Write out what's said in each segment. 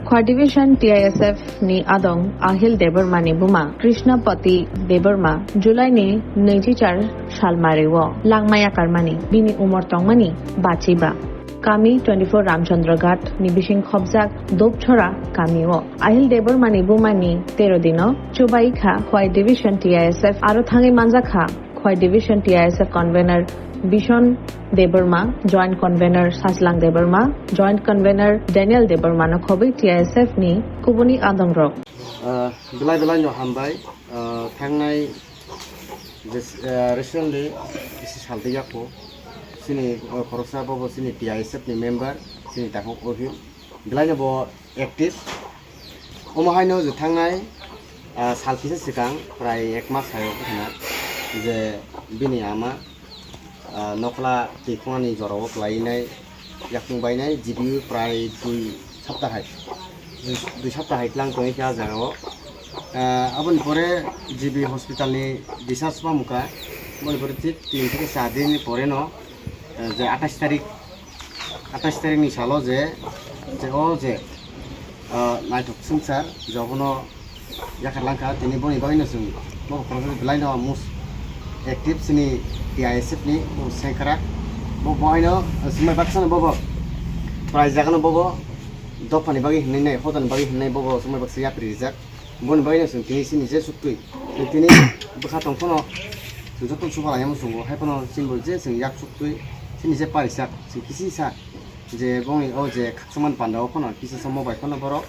Khoi Division TISF ni adong Ahil Debarma ni buma Krishnapati Debarma July ni 24 sal marewo langmaya karmani bini umor tongmani bachiba Kami 24 Ramchandra Ghat ni bising khobjak dopchora kamiwo Ahil Debarma ni buma ni 13 dino chubai kha Khoi Division TISF aro thangi manja kha Khoi Division TISF convener Bishon Debarma, Joint Convener Saslang Debarma, Joint Convener Daniel Debarma no khobi TISF ni kubuni adong rok. Belai nyo hambai, thangnai recently isi salti yakpo, sini khorosa bobo sini TISF ni member, sini takok ohim. Belai nyo bo active. Omahai no je thangnai salti se sikang prai ek mas hayo khana je bini ama Nokla tikoni jorok lainai yakung bainai jibi prai 2 saptah hai 2 saptah hai lang tong kya jano abon pore jibi hospital ni discharge pa muka mon pore tik 3 থেকে 4 din pore no je 28 tarik ni salo je naitok sungsar jobono yakarlangka tini boni baino sung mo khoro belai no mus active sini TISF ni sengkara bo boino semai baksan bobo prize jagan bobo dopani bagi hinai hodan bagi hinai bobo semai baksa ya prizak bon baino sung tini sini je sukui tini bkhatong phono joton subala yam sungo haipono simbol je sung yak sukui sini je parisak sing kisi sa je boni o je khaksaman pandao phono kisi sa mobile phono boro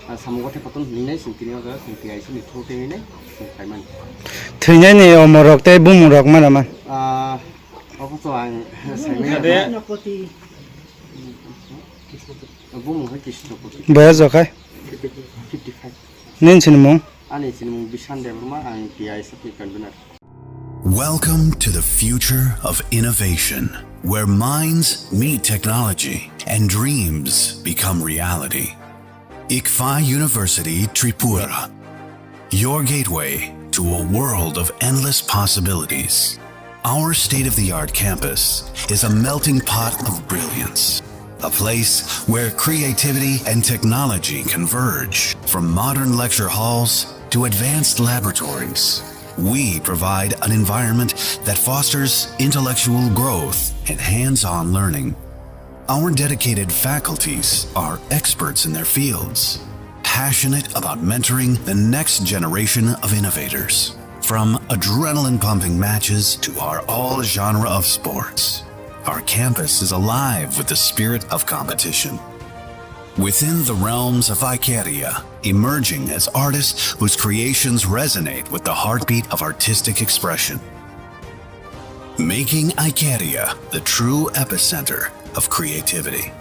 samugote patun hinai sung tini oga sung TISF ni thote hinai sung khaiman Thanya ni omorok te bumurok mana man. Apa tu ang saya Napoti. Bumung hai Krishnapati. Bayar jokai. 55. Nin sinmong. Ani sinmong Bishan Debarma ang TISF convener. Welcome to the future of innovation, where minds meet technology and dreams become reality. ICFA University Tripura, your gateway to a world of endless possibilities. Our state-of-the-art campus is a melting pot of brilliance, a place where creativity and technology converge. From modern lecture halls to advanced laboratories, we provide an environment that fosters intellectual growth and hands-on learning. Our dedicated faculties are experts in their fields, passionate about mentoring the next generation of innovators. From adrenaline-pumping matches to our all-genre of sports, our campus is alive with the spirit of competition. Within the realms of Icaria, emerging as artists whose creations resonate with the heartbeat of artistic expression. Making Icaria the true epicenter of creativity,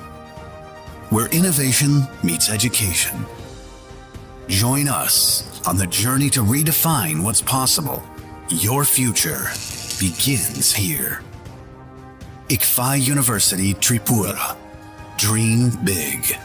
where innovation meets education. Join us on the journey to redefine what's possible. Your future begins here. ICFA University Tripura. Dream big.